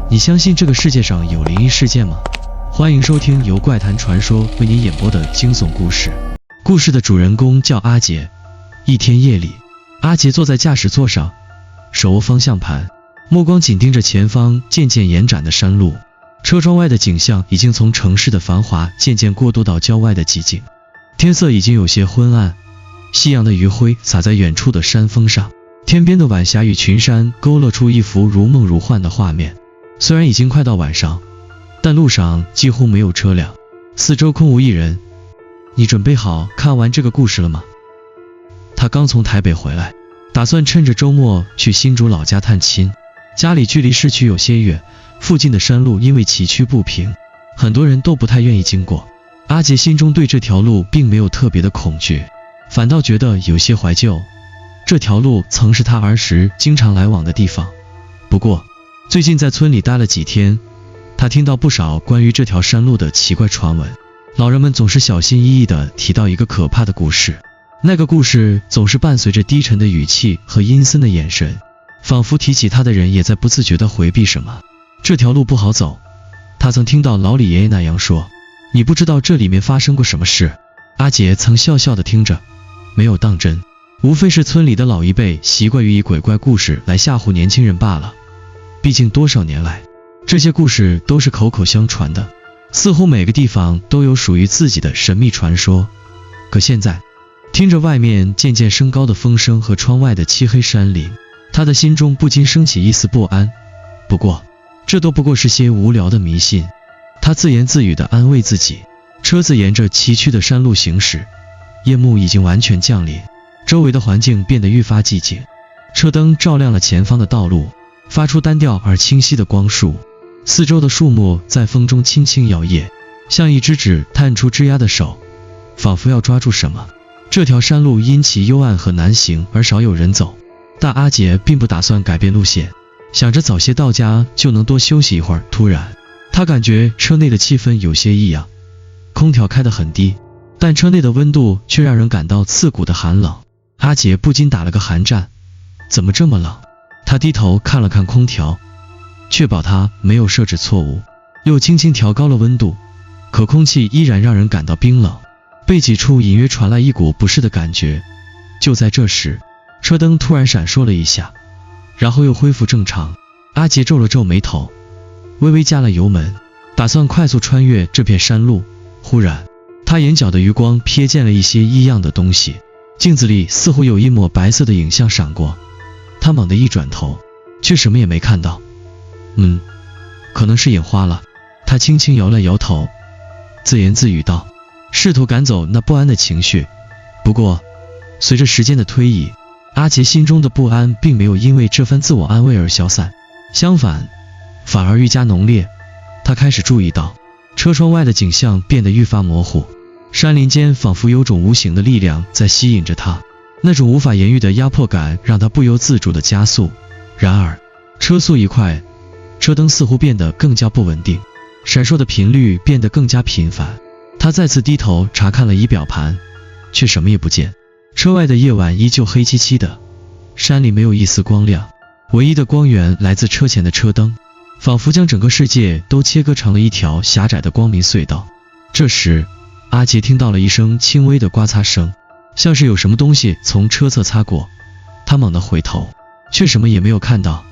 你相信这个世界上有灵异事件吗？欢迎收听由怪谈传说为您演播的惊悚故事。故事的主人公叫阿杰。一天夜里，阿杰坐在驾驶座上，手握方向盘，目光紧盯着前方渐渐延展的山路。车窗外的景象已经从城市的繁华渐渐过渡到郊外的寂静。天色已经有些昏暗，夕阳的余晖洒在远处的山峰上，天边的晚霞与群山勾勒出一幅如梦如幻的画面。虽然已经快到晚上，但路上几乎没有车辆，四周空无一人。你准备好看完这个故事了吗？他刚从台北回来，打算趁着周末去新竹老家探亲。家里距离市区有些远，附近的山路因为崎岖不平，很多人都不太愿意经过。阿杰心中对这条路并没有特别的恐惧，反倒觉得有些怀旧。这条路曾是他儿时经常来往的地方。不过最近在村里待了几天，他听到不少关于这条山路的奇怪传闻。老人们总是小心翼翼地提到一个可怕的故事，那个故事总是伴随着低沉的语气和阴森的眼神，仿佛提起他的人也在不自觉地回避什么。这条路不好走，他曾听到老李爷爷那样说。你不知道这里面发生过什么事？阿杰曾笑笑地听着，没有当真，无非是村里的老一辈习惯于以鬼怪故事来吓唬年轻人罢了。毕竟多少年来，这些故事都是口口相传的，似乎每个地方都有属于自己的神秘传说。可现在听着外面渐渐升高的风声和窗外的漆黑山林，他的心中不禁升起一丝不安。不过这都不过是些无聊的迷信，他自言自语地安慰自己。车子沿着崎岖的山路行驶，夜幕已经完全降临，周围的环境变得愈发寂静。车灯照亮了前方的道路，发出单调而清晰的光束。四周的树木在风中轻轻摇曳，像一只只探出枝桠的手，仿佛要抓住什么。这条山路因其幽暗和难行而少有人走，但阿杰并不打算改变路线，想着早些到家就能多休息一会儿。突然他感觉车内的气氛有些异样，空调开得很低，但车内的温度却让人感到刺骨的寒冷。阿杰不禁打了个寒战，怎么这么冷？他低头看了看空调，确保它没有设置错误，又轻轻调高了温度，可空气依然让人感到冰冷，背脊处隐约传来一股不适的感觉。就在这时，车灯突然闪烁了一下，然后又恢复正常。阿杰皱了皱眉头，微微加了油门，打算快速穿越这片山路。忽然他眼角的余光瞥见了一些异样的东西，镜子里似乎有一抹白色的影像闪过。他猛地一转头，却什么也没看到。可能是眼花了。他轻轻摇了摇头，自言自语道，试图赶走那不安的情绪。不过随着时间的推移，阿杰心中的不安并没有因为这番自我安慰而消散，相反，反而愈加浓烈。他开始注意到车窗外的景象变得愈发模糊，山林间仿佛有种无形的力量在吸引着他，那种无法言喻的压迫感让他不由自主地加速。然而车速一快，车灯似乎变得更加不稳定，闪烁的频率变得更加频繁。他再次低头查看了仪表盘，却什么也不见。车外的夜晚依旧黑漆漆的，山里没有一丝光亮，唯一的光源来自车前的车灯，仿佛将整个世界都切割成了一条狭窄的光明隧道。这时阿杰听到了一声轻微的刮擦声，像是有什么东西从车侧擦过。他猛地回头，却什么也没有看到。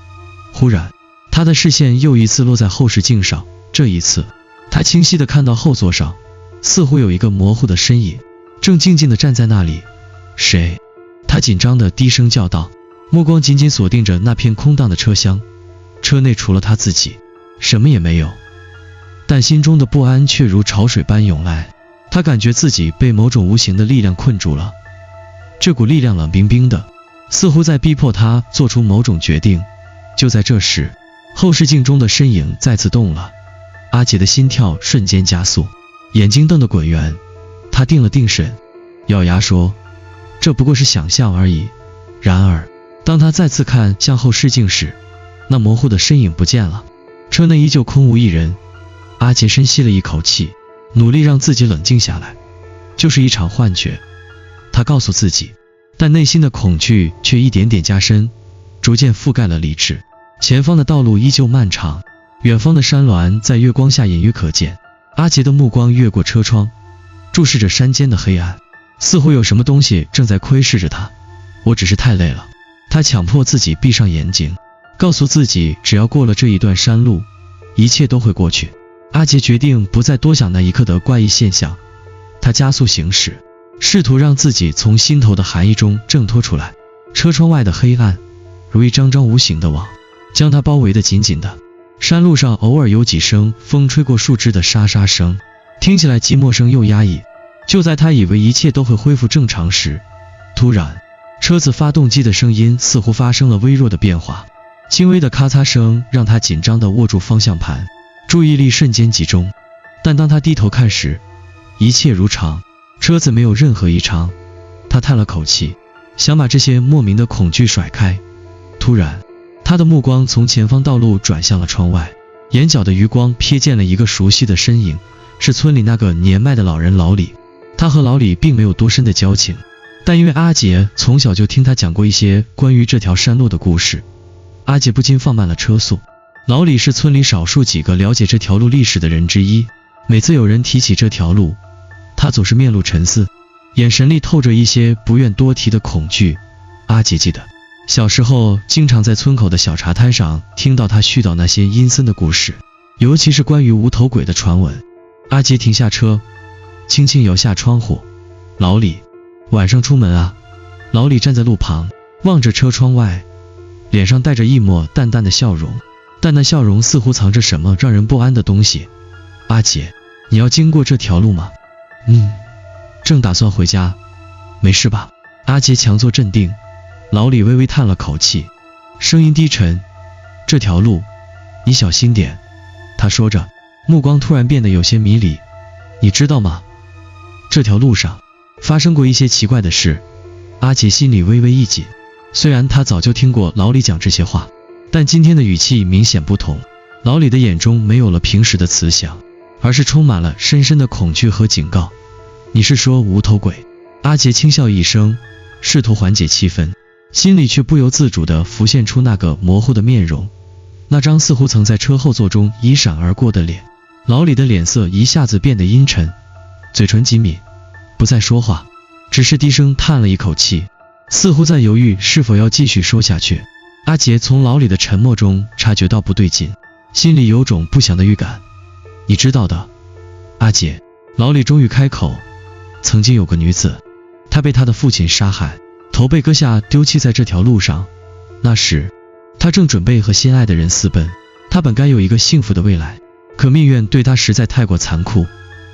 忽然他的视线又一次落在后视镜上，这一次他清晰地看到后座上似乎有一个模糊的身影，正静静地站在那里。谁？他紧张地低声叫道，目光紧紧锁定着那片空荡的车厢。车内除了他自己，什么也没有，但心中的不安却如潮水般涌来。他感觉自己被某种无形的力量困住了，这股力量冷冰冰的，似乎在逼迫他做出某种决定。就在这时，后视镜中的身影再次动了。阿杰的心跳瞬间加速，眼睛瞪得滚圆。他定了定神，咬牙说，这不过是想象而已。然而当他再次看向后视镜时，那模糊的身影不见了，车内依旧空无一人。阿杰深吸了一口气，努力让自己冷静下来，就是一场幻觉，他告诉自己，但内心的恐惧却一点点加深，逐渐覆盖了理智。前方的道路依旧漫长，远方的山峦在月光下隐约可见。阿杰的目光越过车窗，注视着山间的黑暗，似乎有什么东西正在窥视着他。我只是太累了。他强迫自己闭上眼睛，告诉自己只要过了这一段山路，一切都会过去。阿杰决定不再多想那一刻的怪异现象，他加速行驶，试图让自己从心头的寒意中挣脱出来。车窗外的黑暗如一张张无形的网，将他包围得紧紧的。山路上偶尔有几声风吹过树枝的沙沙声，听起来既陌生又压抑。就在他以为一切都会恢复正常时，突然车子发动机的声音似乎发生了微弱的变化，轻微的咔嚓声让他紧张地握住方向盘，注意力瞬间集中。但当他低头看时，一切如常，车子没有任何异常。他叹了口气，想把这些莫名的恐惧甩开。突然，他的目光从前方道路转向了窗外，眼角的余光瞥见了一个熟悉的身影，是村里那个年迈的老人老李。他和老李并没有多深的交情，但因为阿杰从小就听他讲过一些关于这条山路的故事，阿杰不禁放慢了车速。老李是村里少数几个了解这条路历史的人之一，每次有人提起这条路，他总是面露沉思，眼神里透着一些不愿多提的恐惧。阿杰记得小时候经常在村口的小茶摊上听到他絮叨那些阴森的故事，尤其是关于无头鬼的传闻。阿杰停下车，轻轻摇下窗户。老李，晚上出门啊？老李站在路旁，望着车窗外，脸上带着一抹淡淡的笑容，但那笑容似乎藏着什么让人不安的东西。阿杰，你要经过这条路吗？正打算回家。没事吧？阿杰强作镇定。老李微微叹了口气，声音低沉，这条路你小心点。他说着，目光突然变得有些迷离。你知道吗？这条路上发生过一些奇怪的事。阿杰心里微微一紧，虽然他早就听过老李讲这些话，但今天的语气明显不同。老李的眼中没有了平时的慈祥，而是充满了深深的恐惧和警告。你是说无头鬼？阿杰轻笑一声，试图缓解气氛，心里却不由自主地浮现出那个模糊的面容，那张似乎曾在车后座中一闪而过的脸。老李的脸色一下子变得阴沉，嘴唇紧抿，不再说话，只是低声叹了一口气，似乎在犹豫是否要继续说下去。阿杰从老李的沉默中察觉到不对劲，心里有种不祥的预感。你知道的，阿杰。老李终于开口，曾经有个女子，她被她的父亲杀害，头被割下丢弃在这条路上。那时她正准备和心爱的人私奔，她本该有一个幸福的未来，可命运对她实在太过残酷。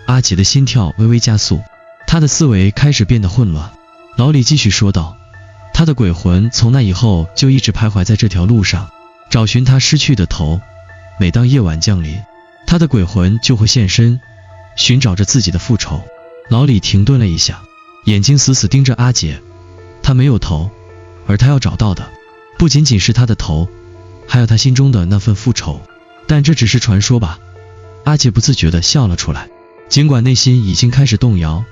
阿杰的心跳微微加速，他的思维开始变得混乱。老李继续说道，他的鬼魂从那以后就一直徘徊在这条路上，找寻他失去的头。每当夜晚降临，他的鬼魂就会现身，寻找着自己的复仇。老李停顿了一下，眼睛死死盯着阿杰。他没有头，而他要找到的不仅仅是他的头，还有他心中的那份复仇。但这只是传说吧？阿杰不自觉地笑了出来，尽管内心已经开始动摇。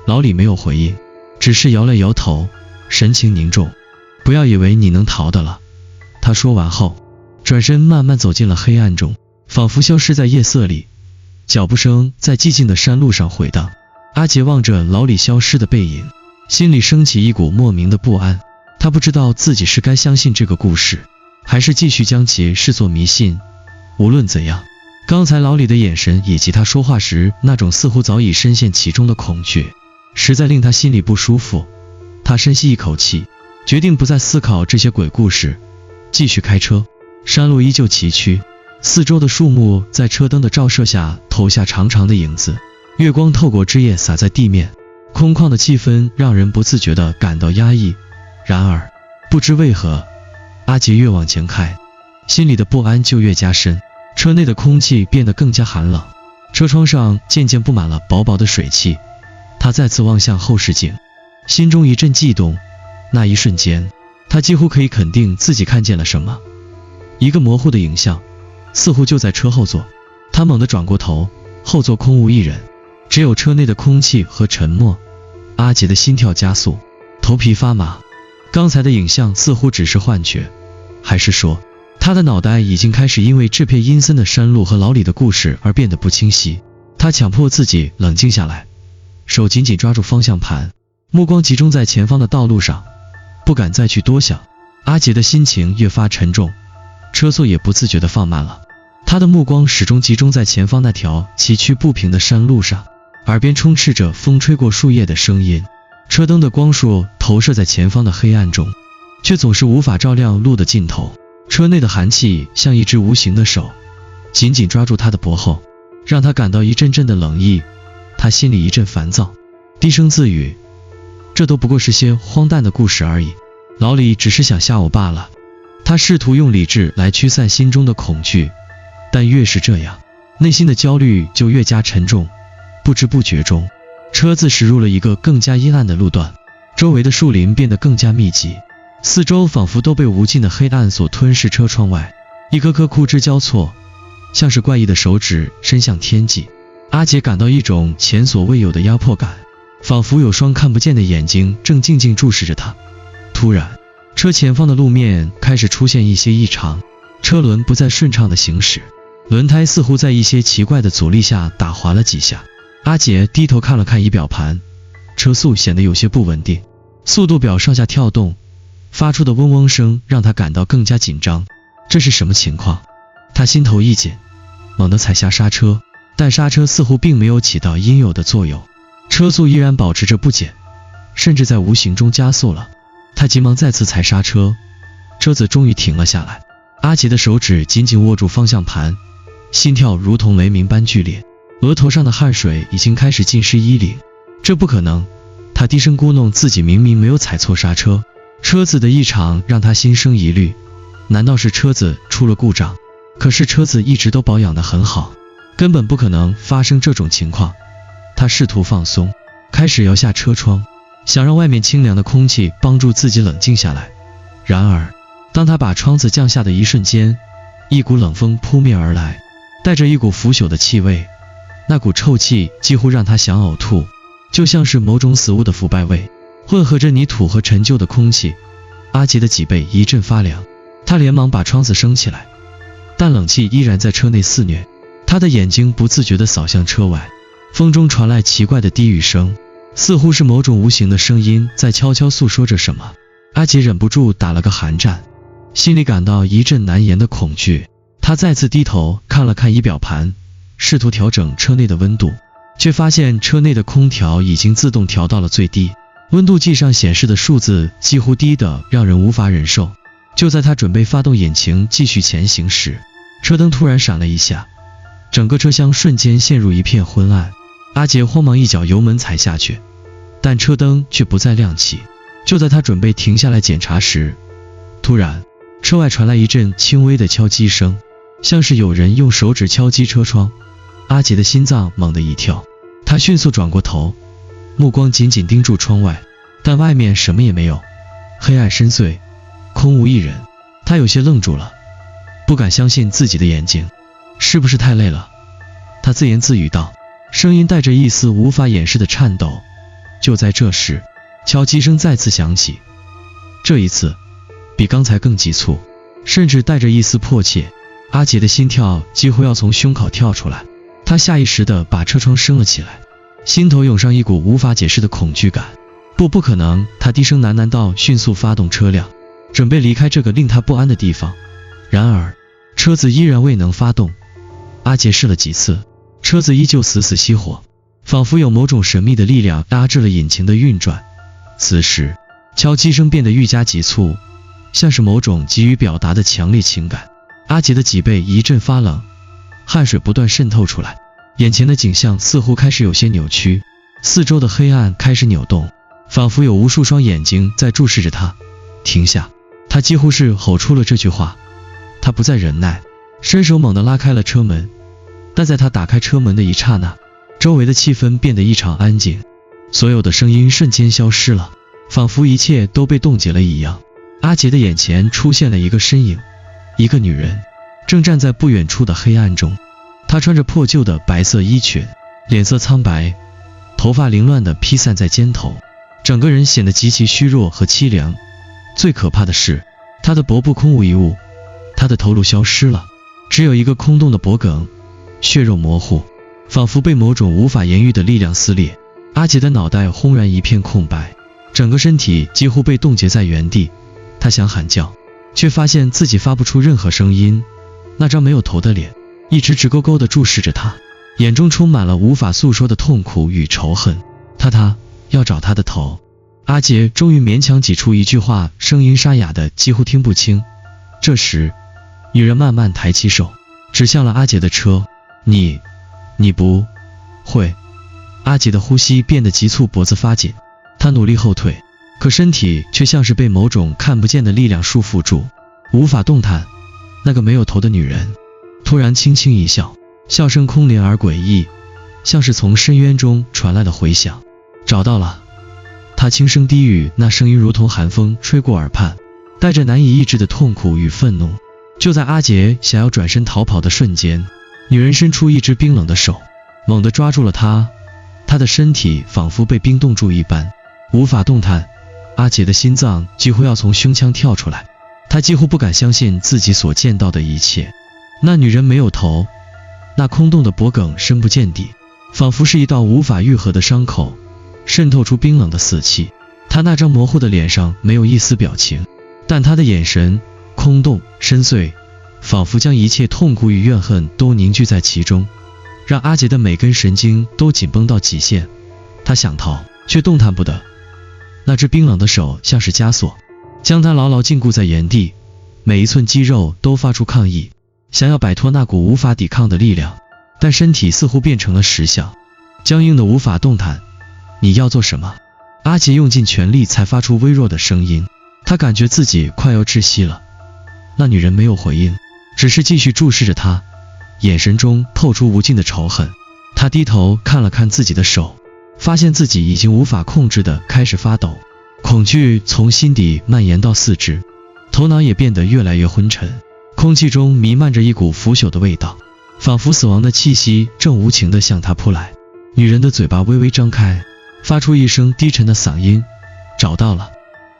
老李没有回应，只是摇了摇头，神情凝重。不要以为你能逃的了。他说完后，转身慢慢走进了黑暗中，仿佛消失在夜色里。脚步声在寂静的山路上回荡。阿杰望着老李消失的背影，心里升起一股莫名的不安。他不知道自己是该相信这个故事，还是继续将其视作迷信。无论怎样，刚才老李的眼神以及他说话时那种似乎早已深陷其中的恐惧，实在令他心里不舒服。他深吸一口气，决定不再思考这些鬼故事，继续开车。山路依旧崎岖，四周的树木在车灯的照射下投下长长的影子，月光透过枝叶洒在地面，空旷的气氛让人不自觉地感到压抑。然而不知为何，阿杰越往前开，心里的不安就越加深。车内的空气变得更加寒冷，车窗上渐渐布满了薄薄的水汽。他再次望向后视镜，心中一阵悸动。那一瞬间，他几乎可以肯定自己看见了什么，一个模糊的影像，似乎就在车后座。他猛地转过头，后座空无一人，只有车内的空气和沉默。阿杰的心跳加速，头皮发麻。刚才的影像似乎只是幻觉，还是说他他的脑袋已经开始因为这片阴森的山路和老李的故事而变得不清晰。他强迫自己冷静下来，手紧紧抓住方向盘，目光集中在前方的道路上，不敢再去多想。阿杰的心情越发沉重，车速也不自觉地放慢了。他的目光始终集中在前方那条崎岖不平的山路上，耳边充斥着风吹过树叶的声音，车灯的光束投射在前方的黑暗中，却总是无法照亮路的尽头。车内的寒气像一只无形的手，紧紧抓住他的脖后，让他感到一阵阵的冷意。他心里一阵烦躁，低声自语，这都不过是些荒诞的故事而已，老李只是想吓我罢了。他试图用理智来驱散心中的恐惧，但越是这样，内心的焦虑就越加沉重。不知不觉中，车子驶入了一个更加阴暗的路段，周围的树林变得更加密集，四周仿佛都被无尽的黑暗所吞噬。车窗外，一颗颗枯枝交错，像是怪异的手指伸向天际。阿杰感到一种前所未有的压迫感，仿佛有双看不见的眼睛正静静注视着他。突然，车前方的路面开始出现一些异常，车轮不再顺畅地行驶，轮胎似乎在一些奇怪的阻力下打滑了几下。阿杰低头看了看仪表盘，车速显得有些不稳定，速度表上下跳动，发出的嗡嗡声让他感到更加紧张。这是什么情况？他心头一紧，猛地踩下刹车，但刹车似乎并没有起到应有的作用，车速依然保持着不减，甚至在无形中加速了。他急忙再次踩刹车，车子终于停了下来。阿杰的手指紧紧握住方向盘，心跳如同雷鸣般剧烈，额头上的汗水已经开始浸湿衣领。这不可能，他低声咕哝自己明明没有踩错刹车。车子的异常让他心生疑虑，难道是车子出了故障？可是车子一直都保养得很好，根本不可能发生这种情况。他试图放松，开始摇下车窗，想让外面清凉的空气帮助自己冷静下来。然而，当他把窗子降下的一瞬间，一股冷风扑面而来，带着一股腐朽的气味。那股臭气几乎让他想呕吐，就像是某种死物的腐败味，混合着泥土和陈旧的空气。阿杰的脊背一阵发凉，他连忙把窗子升起来，但冷气依然在车内肆虐。他的眼睛不自觉地扫向车外，风中传来奇怪的低语声，似乎是某种无形的声音在悄悄诉说着什么。阿杰忍不住打了个寒战，心里感到一阵难言的恐惧。他再次低头看了看仪表盘，试图调整车内的温度，却发现车内的空调已经自动调到了最低，温度计上显示的数字几乎低得让人无法忍受。就在他准备发动引擎继续前行时，车灯突然闪了一下，整个车厢瞬间陷入一片昏暗。阿杰慌忙一脚油门踩下去，但车灯却不再亮起。就在他准备停下来检查时，突然车外传来一阵轻微的敲击声，像是有人用手指敲击车窗。阿杰的心脏猛地一跳，他迅速转过头，目光紧紧盯住窗外，但外面什么也没有，黑暗深邃，空无一人。他有些愣住了，不敢相信自己的眼睛。是不是太累了？他自言自语道，声音带着一丝无法掩饰的颤抖。就在这时，敲击声再次响起，这一次比刚才更急促，甚至带着一丝迫切。阿杰的心跳几乎要从胸口跳出来，他下意识地把车窗升了起来，心头涌上一股无法解释的恐惧感。不可能！他低声喃喃道，迅速发动车辆，准备离开这个令他不安的地方。然而，车子依然未能发动。阿杰试了几次，车子依旧死死熄火，仿佛有某种神秘的力量压制了引擎的运转。此时，敲击声变得愈加急促，像是某种急于表达的强烈情感。阿杰的脊背一阵发冷，汗水不断渗透出来，眼前的景象似乎开始有些扭曲，四周的黑暗开始扭动，仿佛有无数双眼睛在注视着他。停下！他几乎是吼出了这句话。他不再忍耐，伸手猛地拉开了车门，但在他打开车门的一刹那，周围的气氛变得异常安静，所有的声音瞬间消失了，仿佛一切都被冻结了一样。阿杰的眼前出现了一个身影，一个女人正站在不远处的黑暗中。她穿着破旧的白色衣裙，脸色苍白，头发凌乱地披散在肩头，整个人显得极其虚弱和凄凉。最可怕的是，她的脖部空无一物，他的头颅消失了，只有一个空洞的脖梗，血肉模糊，仿佛被某种无法言喻的力量撕裂。阿杰的脑袋轰然一片空白，整个身体几乎被冻结在原地。他想喊叫，却发现自己发不出任何声音。那张没有头的脸一直直勾勾地注视着他，眼中充满了无法诉说的痛苦与仇恨。他要找他的头。阿杰终于勉强挤出一句话，声音沙哑的几乎听不清。这时女人慢慢抬起手，指向了阿杰的车。你不会。阿杰的呼吸变得急促，脖子发紧，他努力后退，可身体却像是被某种看不见的力量束缚住，无法动弹。那个没有头的女人突然轻轻一笑，笑声空灵而诡异，像是从深渊中传来的回响。找到了，她轻声低语，那声音如同寒风吹过耳畔，带着难以抑制的痛苦与愤怒。就在阿杰想要转身逃跑的瞬间，女人伸出一只冰冷的手，猛地抓住了他。他的身体仿佛被冰冻住一般，无法动弹。阿杰的心脏几乎要从胸腔跳出来，他几乎不敢相信自己所见到的一切。那女人没有头，那空洞的脖梗深不见底，仿佛是一道无法愈合的伤口，渗透出冰冷的死气。他那张模糊的脸上没有一丝表情，但他的眼神空洞深邃，仿佛将一切痛苦与怨恨都凝聚在其中，让阿杰的每根神经都紧绷到极限。他想逃，却动弹不得。那只冰冷的手像是枷锁，将他牢牢禁锢在原地，每一寸肌肉都发出抗议，想要摆脱那股无法抵抗的力量，但身体似乎变成了石像，僵硬的无法动弹。你要做什么？阿杰用尽全力才发出微弱的声音，他感觉自己快要窒息了。那女人没有回应，只是继续注视着他，眼神中透出无尽的仇恨。他低头看了看自己的手，发现自己已经无法控制地开始发抖，恐惧从心底蔓延到四肢，头脑也变得越来越昏沉，空气中弥漫着一股腐朽的味道，仿佛死亡的气息正无情地向他扑来。女人的嘴巴微微张开，发出一声低沉的嗓音，找到了。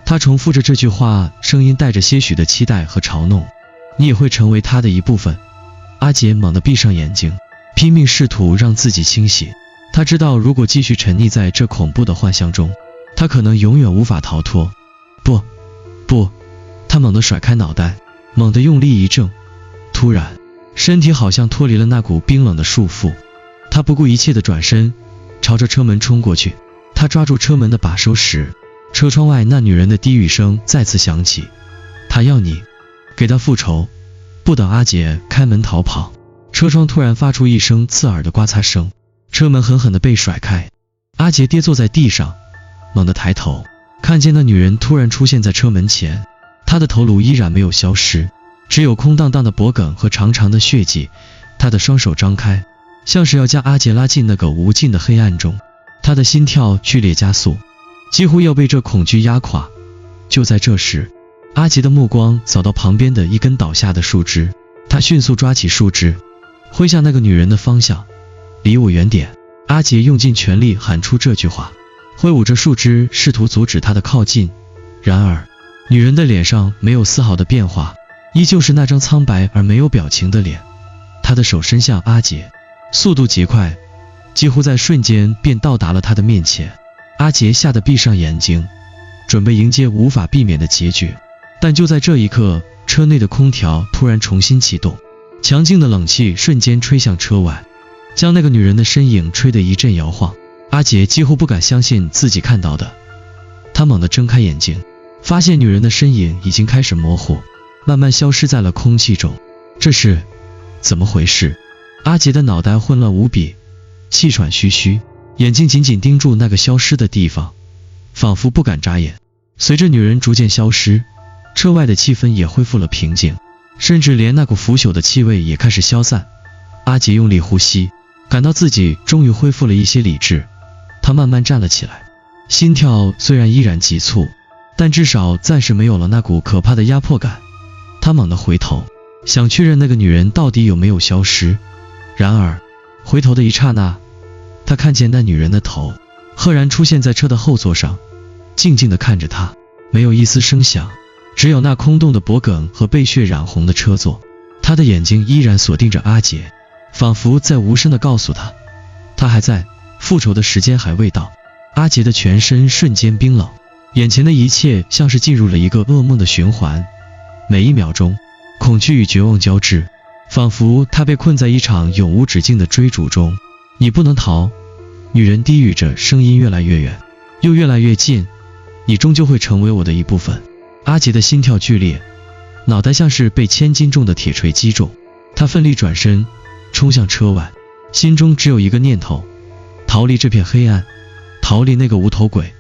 她重复着这句话，声音带着些许的期待和嘲弄。你也会成为她的一部分。阿杰猛地闭上眼睛，拼命试图让自己清醒。他知道如果继续沉溺在这恐怖的幻象中，他可能永远无法逃脱。不，他猛地甩开脑袋，猛地用力一挣，突然身体好像脱离了那股冰冷的束缚。他不顾一切地转身，朝着车门冲过去。他抓住车门的把手时，车窗外那女人的低语声再次响起，他要你给他复仇。不等阿杰开门逃跑，车窗突然发出一声刺耳的刮擦声，车门狠狠地被甩开。阿杰跌坐在地上，猛地抬头，看见那女人突然出现在车门前。她的头颅依然没有消失，只有空荡荡的脖梗和长长的血迹。她的双手张开，像是要将阿杰拉进那个无尽的黑暗中。他的心跳剧烈加速，几乎要被这恐惧压垮。就在这时，阿杰的目光扫到旁边的一根倒下的树枝，他迅速抓起树枝，挥向那个女人的方向。离我远点！阿杰用尽全力喊出这句话，挥舞着树枝试图阻止她的靠近。然而女人的脸上没有丝毫的变化，依旧是那张苍白而没有表情的脸。她的手伸向阿杰，速度极快，几乎在瞬间便到达了他的面前。阿杰吓得闭上眼睛，准备迎接无法避免的结局。但就在这一刻，车内的空调突然重新启动，强劲的冷气瞬间吹向车外，将那个女人的身影吹得一阵摇晃。阿杰几乎不敢相信自己看到的，他猛地睁开眼睛，发现女人的身影已经开始模糊，慢慢消失在了空气中。这是怎么回事？阿杰的脑袋混乱无比，气喘吁吁，眼睛紧紧盯住那个消失的地方，仿佛不敢眨眼。随着女人逐渐消失，车外的气氛也恢复了平静，甚至连那股腐朽的气味也开始消散。阿杰用力呼吸，感到自己终于恢复了一些理智。他慢慢站了起来，心跳虽然依然急促，但至少暂时没有了那股可怕的压迫感。他猛地回头，想确认那个女人到底有没有消失。然而回头的一刹那，他看见那女人的头赫然出现在车的后座上，静静地看着他，没有一丝声响，只有那空洞的脖梗和被血染红的车座。他的眼睛依然锁定着阿杰，仿佛在无声地告诉他，他还在，复仇的时间还未到。阿杰的全身瞬间冰冷，眼前的一切像是进入了一个噩梦的循环，每一秒钟，恐惧与绝望交织，仿佛他被困在一场永无止境的追逐中。你不能逃，女人低语着，声音越来越远，又越来越近，你终究会成为我的一部分。阿杰的心跳剧烈，脑袋像是被千斤重的铁锤击中，他奋力转身，冲向车外，心中只有一个念头，逃离这片黑暗，逃离那个无头鬼。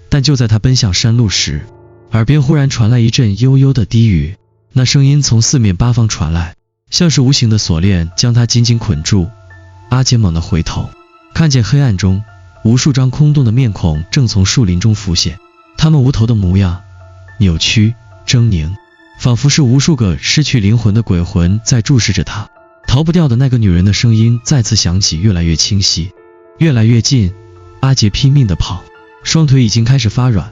但就在他奔向山路时，耳边忽然传来一阵悠悠的低语，那声音从四面八方传来，像是无形的锁链将他紧紧捆住。阿杰猛地回头，看见黑暗中无数张空洞的面孔正从树林中浮现，他们无头的模样扭曲狰狞，仿佛是无数个失去灵魂的鬼魂在注视着他。逃不掉的那个女人的声音再次响起，越来越清晰，越来越近。阿杰拼命地跑，双腿已经开始发软，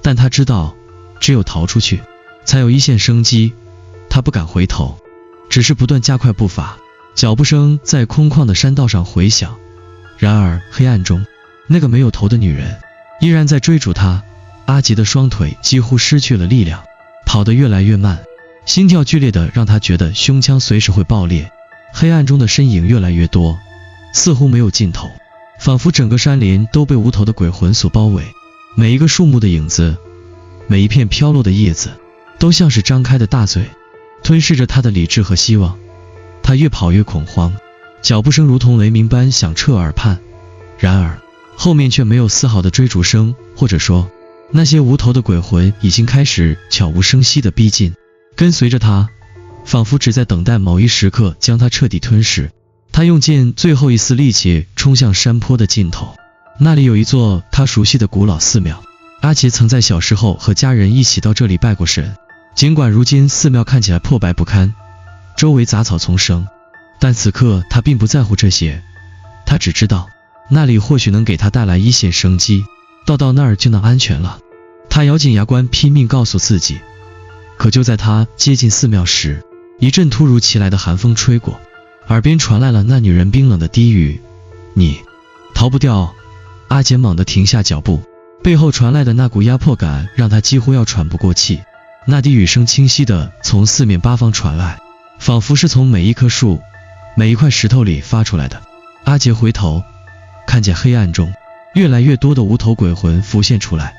但他知道只有逃出去才有一线生机。他不敢回头，只是不断加快步伐，脚步声在空旷的山道上回响。然而黑暗中，那个没有头的女人依然在追逐他。阿杰的双腿几乎失去了力量，跑得越来越慢，心跳剧烈的让他觉得胸腔随时会爆裂。黑暗中的身影越来越多，似乎没有尽头，仿佛整个山林都被无头的鬼魂所包围。每一个树木的影子，每一片飘落的叶子，都像是张开的大嘴，吞噬着他的理智和希望。他越跑越恐慌，脚步声如同雷鸣般响彻耳畔，然而后面却没有丝毫的追逐声，或者说那些无头的鬼魂已经开始悄无声息地逼近，跟随着他，仿佛只在等待某一时刻将他彻底吞噬。他用尽最后一丝力气冲向山坡的尽头，那里有一座他熟悉的古老寺庙。阿杰曾在小时候和家人一起到这里拜过神，尽管如今寺庙看起来破败不堪，周围杂草丛生，但此刻他并不在乎这些，他只知道那里或许能给他带来一线生机，到那儿就能安全了。他咬紧牙关，拼命告诉自己。可就在他接近寺庙时，一阵突如其来的寒风吹过，耳边传来了那女人冰冷的低语：你逃不掉。阿杰猛地停下脚步，背后传来的那股压迫感让他几乎要喘不过气。那低语声清晰地从四面八方传来，仿佛是从每一棵树、每一块石头里发出来的。阿杰回头，看见黑暗中越来越多的无头鬼魂浮现出来，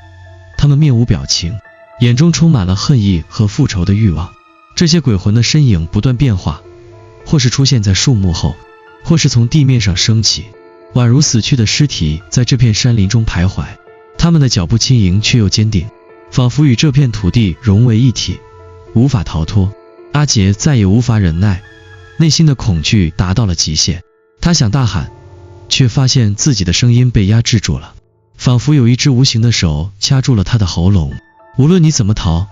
他们面无表情，眼中充满了恨意和复仇的欲望。这些鬼魂的身影不断变化，或是出现在树木后，或是从地面上升起，宛如死去的尸体在这片山林中徘徊。他们的脚步轻盈却又坚定，仿佛与这片土地融为一体，无法逃脱。阿杰再也无法忍耐，内心的恐惧达到了极限。他想大喊，却发现自己的声音被压制住了，仿佛有一只无形的手掐住了他的喉咙。无论你怎么逃，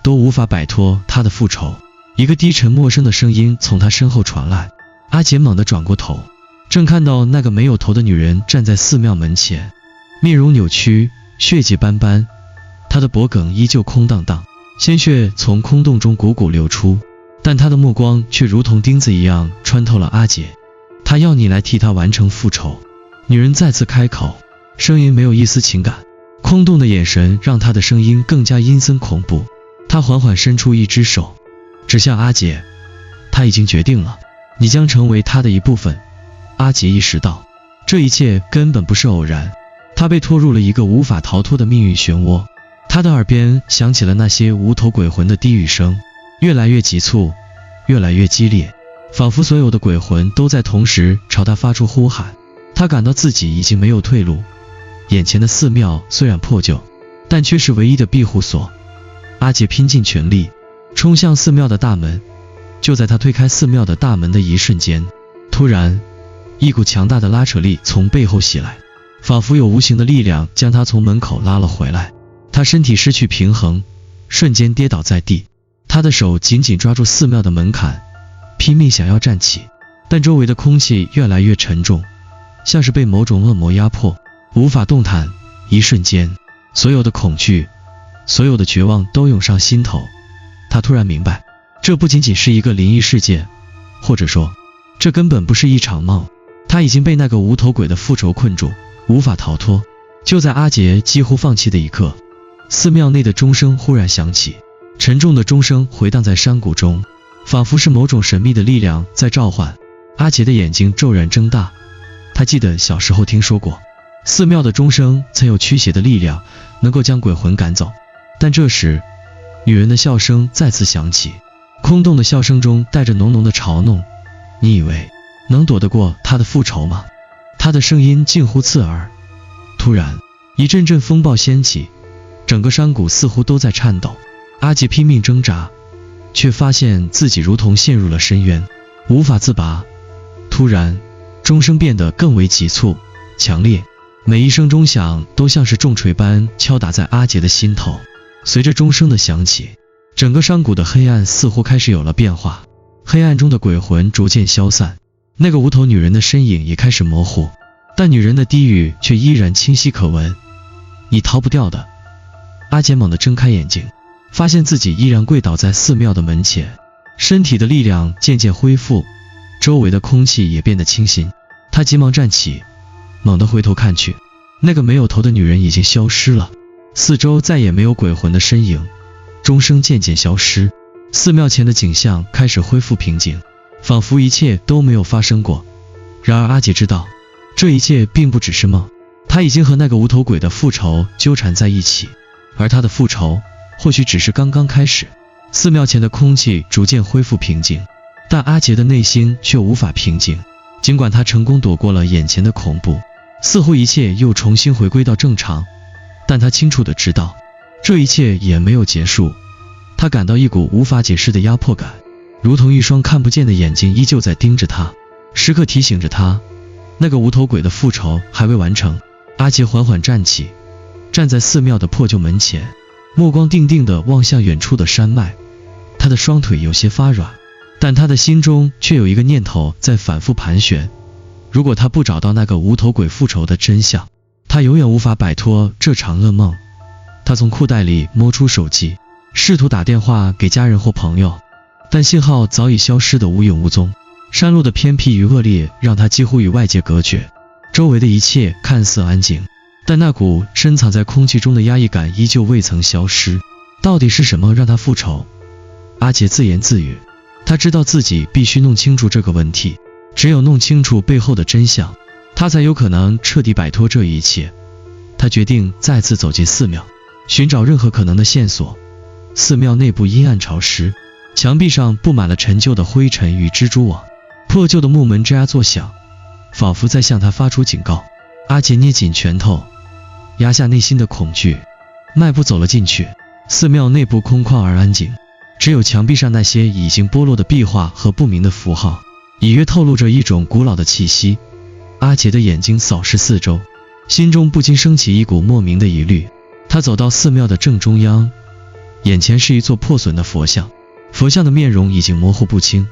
都无法摆脱他的复仇。一个低沉陌生的声音从他身后传来。阿杰猛地转过头，正看到那个没有头的女人站在寺庙门前，面容扭曲，血迹斑斑，她的脖梗依旧空荡荡，鲜血从空洞中汩汩流出，但她的目光却如同钉子一样穿透了阿杰。她要你来替她完成复仇。女人再次开口，声音没有一丝情感，空洞的眼神让她的声音更加阴森恐怖。她缓缓伸出一只手，指向阿杰。她已经决定了，你将成为她的一部分。阿杰意识到，这一切根本不是偶然，他被拖入了一个无法逃脱的命运漩涡。他的耳边响起了那些无头鬼魂的低语声，越来越急促，越来越激烈，仿佛所有的鬼魂都在同时朝他发出呼喊。他感到自己已经没有退路，眼前的寺庙虽然破旧，但却是唯一的庇护所。阿杰拼尽全力冲向寺庙的大门，就在他推开寺庙的大门的一瞬间，突然一股强大的拉扯力从背后袭来，仿佛有无形的力量将他从门口拉了回来。他身体失去平衡，瞬间跌倒在地。他的手紧紧抓住寺庙的门槛，拼命想要站起，但周围的空气越来越沉重，像是被某种恶魔压迫，无法动弹。一瞬间，所有的恐惧，所有的绝望都涌上心头。他突然明白，这不仅仅是一个灵异事件，或者说，这根本不是一场梦。他已经被那个无头鬼的复仇困住，无法逃脱。就在阿杰几乎放弃的一刻，寺庙内的钟声忽然响起，沉重的钟声回荡在山谷中，仿佛是某种神秘的力量在召唤。阿杰的眼睛骤然睁大，他记得小时候听说过，寺庙的钟声曾有驱邪的力量，能够将鬼魂赶走。但这时，女人的笑声再次响起，空洞的笑声中带着浓浓的嘲弄。你以为能躲得过他的复仇吗？他的声音近乎刺耳。突然，一阵阵风暴掀起，整个山谷似乎都在颤抖。阿杰拼命挣扎，却发现自己如同陷入了深渊，无法自拔。突然，钟声变得更为急促、强烈，每一声钟响都像是重锤般敲打在阿杰的心头。随着钟声的响起，整个山谷的黑暗似乎开始有了变化，黑暗中的鬼魂逐渐消散，那个无头女人的身影也开始模糊，但女人的低语却依然清晰可闻：你逃不掉的。阿杰猛地睁开眼睛，发现自己依然跪倒在寺庙的门前，身体的力量渐渐恢复，周围的空气也变得清新。他急忙站起，猛地回头看去，那个没有头的女人已经消失了，四周再也没有鬼魂的身影，钟声渐渐消失，寺庙前的景象开始恢复平静，仿佛一切都没有发生过。然而阿杰知道，这一切并不只是梦，他已经和那个无头鬼的复仇纠缠在一起，而他的复仇或许只是刚刚开始。寺庙前的空气逐渐恢复平静，但阿杰的内心却无法平静。尽管他成功躲过了眼前的恐怖，似乎一切又重新回归到正常，但他清楚地知道，这一切也没有结束。他感到一股无法解释的压迫感，如同一双看不见的眼睛依旧在盯着他，时刻提醒着他，那个无头鬼的复仇还未完成。阿杰缓缓站起，站在寺庙的破旧门前，目光定定地望向远处的山脉。他的双腿有些发软，但他的心中却有一个念头在反复盘旋：如果他不找到那个无头鬼复仇的真相，他永远无法摆脱这场噩梦。他从裤袋里摸出手机，试图打电话给家人或朋友，但信号早已消失得无影无踪。山路的偏僻与恶劣让他几乎与外界隔绝，周围的一切看似安静，但那股深藏在空气中的压抑感依旧未曾消失。到底是什么让他复仇？阿杰自言自语，他知道自己必须弄清楚这个问题，只有弄清楚背后的真相，他才有可能彻底摆脱这一切。他决定再次走进寺庙，寻找任何可能的线索。寺庙内部阴暗潮湿，墙壁上布满了陈旧的灰尘与蜘蛛网，破旧的木门吱呀作响，仿佛在向他发出警告。阿杰捏紧拳头，压下内心的恐惧，迈步走了进去。寺庙内部空旷而安静，只有墙壁上那些已经剥落的壁画和不明的符号，隐约透露着一种古老的气息。阿杰的眼睛扫视四周，心中不禁升起一股莫名的疑虑。他走到寺庙的正中央，眼前是一座破损的佛像，佛像的面容已经模糊不清，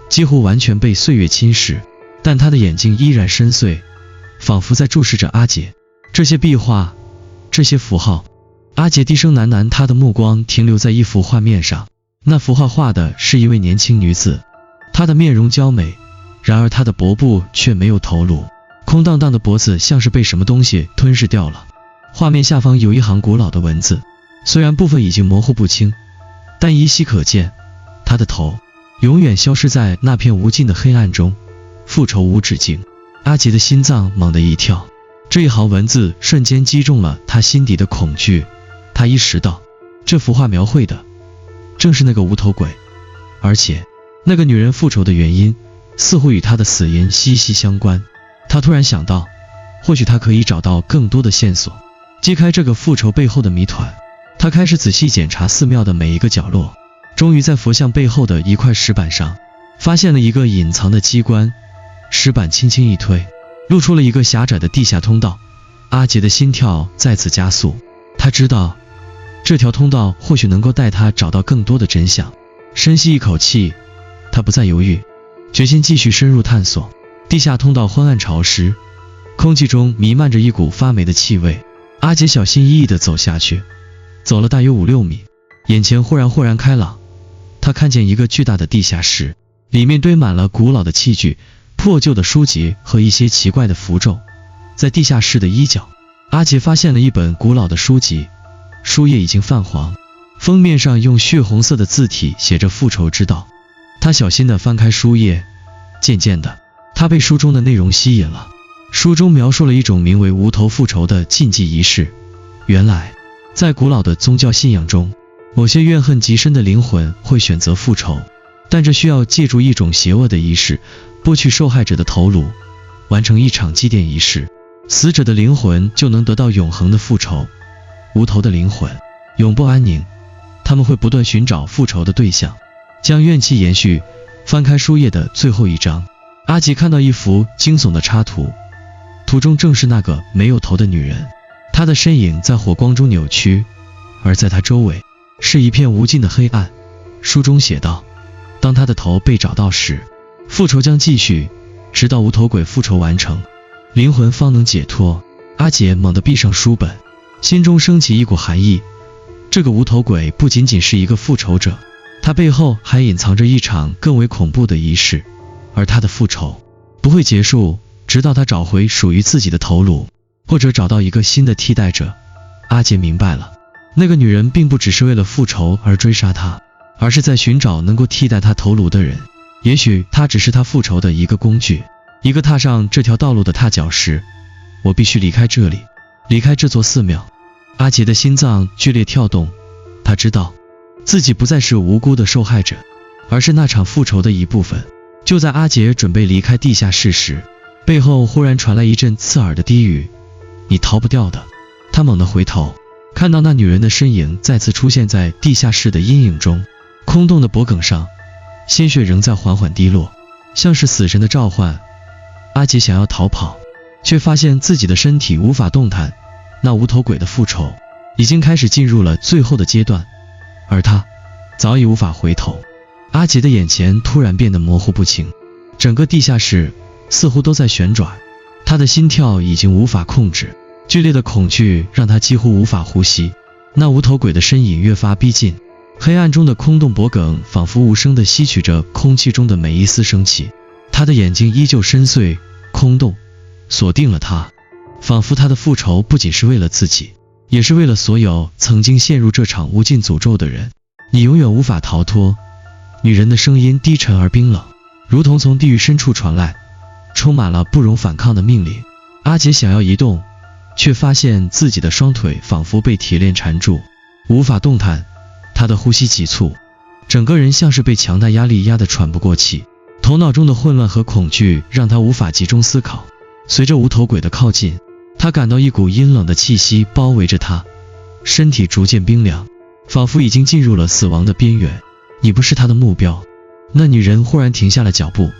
几乎完全被岁月侵蚀，但他的眼睛依然深邃，仿佛在注视着阿杰。这些壁画，这些符号。阿杰低声喃喃，他的目光停留在一幅画面上，那幅画画的是一位年轻女子，她的面容娇美，然而她的脖部却没有头颅，空荡荡的脖子像是被什么东西吞噬掉了。画面下方有一行古老的文字，虽然部分已经模糊不清，但依稀可见，她的头永远消失在那片无尽的黑暗中，复仇无止境。阿杰的心脏猛地一跳，这一行文字瞬间击中了他心底的恐惧。他意识到，这幅画描绘的正是那个无头鬼，而且那个女人复仇的原因似乎与她的死因息息相关。他突然想到，或许他可以找到更多的线索，揭开这个复仇背后的谜团。他开始仔细检查寺庙的每一个角落，终于在佛像背后的一块石板上发现了一个隐藏的机关。石板轻轻一推，露出了一个狭窄的地下通道。阿杰的心跳再次加速，他知道这条通道或许能够带他找到更多的真相。深吸一口气，他不再犹豫，决心继续深入探索。地下通道昏暗潮湿，空气中弥漫着一股发霉的气味。阿杰小心翼翼地走下去，走了大约5-6米，眼前豁然开朗，他看见一个巨大的地下室，里面堆满了古老的器具、破旧的书籍和一些奇怪的符咒。在地下室的一角，阿杰发现了一本古老的书籍，书页已经泛黄，封面上用血红色的字体写着复仇之道。他小心地翻开书页，渐渐的，他被书中的内容吸引了。书中描述了一种名为无头复仇的禁忌仪式。原来，在古老的宗教信仰中，某些怨恨极深的灵魂会选择复仇，但这需要借助一种邪恶的仪式，剥去受害者的头颅，完成一场祭奠仪式，死者的灵魂就能得到永恒的复仇。无头的灵魂永不安宁，他们会不断寻找复仇的对象，将怨气延续。翻开书页的最后一章，阿杰看到一幅惊悚的插图，图中正是那个没有头的女人，她的身影在火光中扭曲，而在她周围是一片无尽的黑暗。书中写道，当她的头被找到时，复仇将继续，直到无头鬼复仇完成，灵魂方能解脱。阿杰猛地闭上书本，心中升起一股寒意。这个无头鬼不仅仅是一个复仇者，他背后还隐藏着一场更为恐怖的仪式，而他的复仇不会结束，直到他找回属于自己的头颅，或者找到一个新的替代者。阿杰明白了，那个女人并不只是为了复仇而追杀他，而是在寻找能够替代他头颅的人。也许他只是他复仇的一个工具，一个踏上这条道路的踏脚石。我必须离开这里，离开这座寺庙。阿杰的心脏剧烈跳动，他知道自己不再是无辜的受害者，而是那场复仇的一部分。就在阿杰准备离开地下室时，背后忽然传来一阵刺耳的低语，你逃不掉的。他猛地回头，看到那女人的身影再次出现在地下室的阴影中，空洞的脖颈上鲜血仍在缓缓滴落，像是死神的召唤。阿杰想要逃跑，却发现自己的身体无法动弹。那无头鬼的复仇已经开始进入了最后的阶段，而他早已无法回头。阿杰的眼前突然变得模糊不清，整个地下室似乎都在旋转，他的心跳已经无法控制，剧烈的恐惧让他几乎无法呼吸。那无头鬼的身影越发逼近，黑暗中的空洞脖颈仿佛无声地吸取着空气中的每一丝生气，他的眼睛依旧深邃空洞，锁定了他，仿佛他的复仇不仅是为了自己，也是为了所有曾经陷入这场无尽诅咒的人。你永远无法逃脱。女人的声音低沉而冰冷，如同从地狱深处传来，充满了不容反抗的命令。阿杰想要移动，却发现自己的双腿仿佛被铁链缠住，无法动弹。他的呼吸急促，整个人像是被强大压力压得喘不过气。头脑中的混乱和恐惧让他无法集中思考。随着无头鬼的靠近，他感到一股阴冷的气息包围着他，身体逐渐冰凉，仿佛已经进入了死亡的边缘。你不是他的目标。那女人忽然停下了脚步，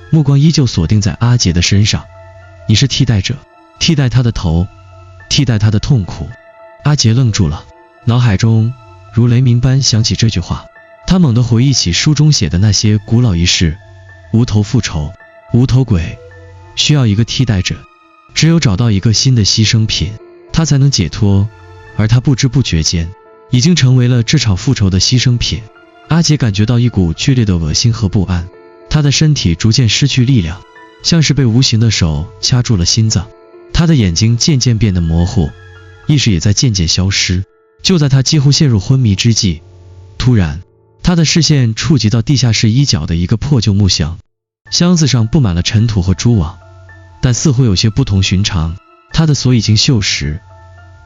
目光依旧锁定在阿杰的身上。你是替代者，替代他的头，替代他的痛苦。阿杰愣住了，脑海中如雷鸣般响起这句话。他猛地回忆起书中写的那些古老仪式，无头复仇，无头鬼需要一个替代者，只有找到一个新的牺牲品，他才能解脱。而他不知不觉间已经成为了这场复仇的牺牲品。阿杰感觉到一股剧烈的恶心和不安，他的身体逐渐失去力量，像是被无形的手掐住了心脏。他的眼睛渐渐变得模糊，意识也在渐渐消失。就在他几乎陷入昏迷之际，突然他的视线触及到地下室一角的一个破旧木箱，箱子上布满了尘土和蛛网，但似乎有些不同寻常。他的锁已经锈蚀，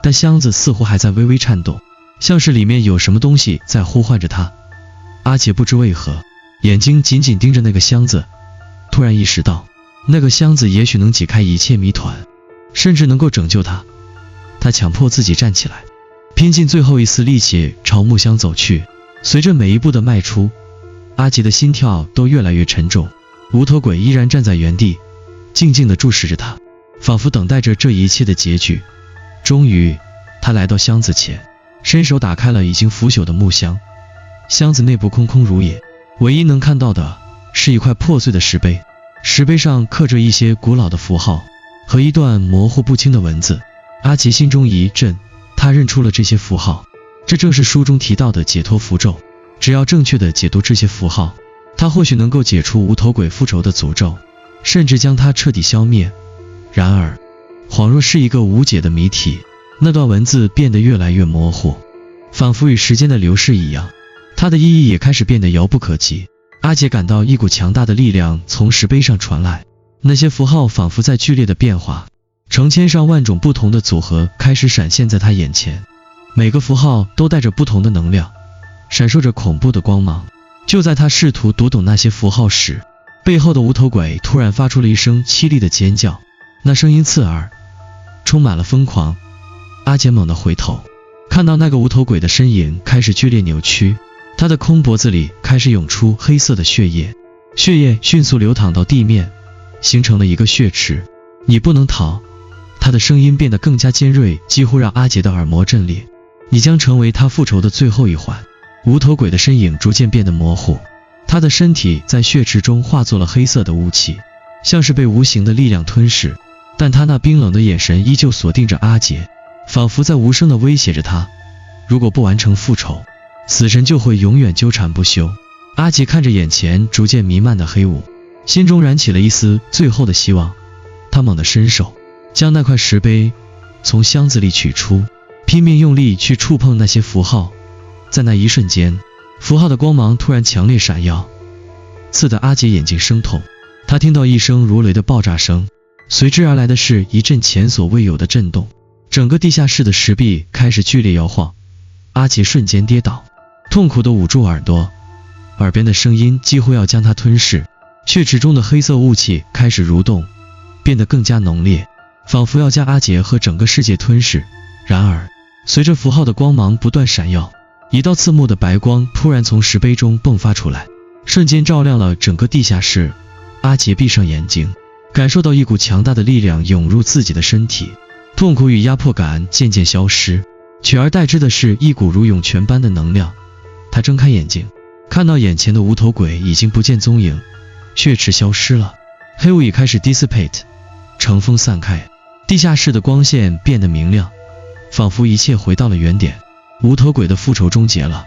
但箱子似乎还在微微颤动，像是里面有什么东西在呼唤着他。阿杰不知为何，眼睛紧紧盯着那个箱子，突然意识到那个箱子也许能解开一切谜团，甚至能够拯救他。他强迫自己站起来，拼尽最后一丝力气朝木箱走去。随着每一步的迈出，阿杰的心跳都越来越沉重。无头鬼依然站在原地，静静地注视着他，仿佛等待着这一切的结局。终于，他来到箱子前，伸手打开了已经腐朽的木箱。箱子内部空空如也，唯一能看到的是一块破碎的石碑，石碑上刻着一些古老的符号和一段模糊不清的文字。阿杰心中一震，他认出了这些符号，这正是书中提到的解脱符咒。只要正确的解读这些符号，他或许能够解除无头鬼复仇的诅咒，甚至将它彻底消灭。然而，恍若是一个无解的谜题，那段文字变得越来越模糊，仿佛与时间的流逝一样，它的意义也开始变得遥不可及。阿杰感到一股强大的力量从石碑上传来，那些符号仿佛在剧烈的变化，成千上万种不同的组合开始闪现在他眼前，每个符号都带着不同的能量，闪烁着恐怖的光芒。就在他试图读懂那些符号时，背后的无头鬼突然发出了一声凄厉的尖叫，那声音刺耳，充满了疯狂。阿杰猛地回头，看到那个无头鬼的身影开始剧烈扭曲，他的空脖子里开始涌出黑色的血液，血液迅速流淌到地面，形成了一个血池。你不能逃！他的声音变得更加尖锐，几乎让阿杰的耳膜震裂。你将成为他复仇的最后一环。无头鬼的身影逐渐变得模糊，他的身体在血池中化作了黑色的雾气，像是被无形的力量吞噬。但他那冰冷的眼神依旧锁定着阿杰，仿佛在无声地威胁着他，如果不完成复仇，死神就会永远纠缠不休。阿杰看着眼前逐渐弥漫的黑雾，心中燃起了一丝最后的希望。他猛地伸手，将那块石碑从箱子里取出，拼命用力去触碰那些符号。在那一瞬间，符号的光芒突然强烈闪耀，刺得阿杰眼睛生痛。他听到一声如雷的爆炸声，随之而来的是一阵前所未有的震动，整个地下室的石壁开始剧烈摇晃。阿杰瞬间跌倒，痛苦地捂住耳朵，耳边的声音几乎要将他吞噬。血池中的黑色雾气开始蠕动，变得更加浓烈，仿佛要将阿杰和整个世界吞噬。然而，随着符号的光芒不断闪耀，一道刺目的白光突然从石碑中迸发出来，瞬间照亮了整个地下室。阿杰闭上眼睛，感受到一股强大的力量涌入自己的身体，痛苦与压迫感渐渐消失，取而代之的是一股如涌泉般的能量。他睁开眼睛，看到眼前的无头鬼已经不见踪影，血池消失了，黑雾已开始 dissipate， 乘风散开，地下室的光线变得明亮，仿佛一切回到了原点。无头鬼的复仇终结了，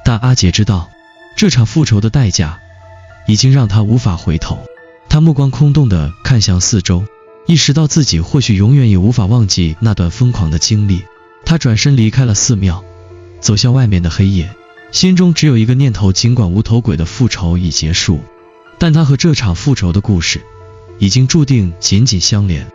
但阿杰知道，这场复仇的代价已经让他无法回头。他目光空洞地看向四周，意识到自己或许永远也无法忘记那段疯狂的经历。他转身离开了寺庙，走向外面的黑夜，心中只有一个念头：尽管无头鬼的复仇已结束，但他和这场复仇的故事已经注定紧紧相连。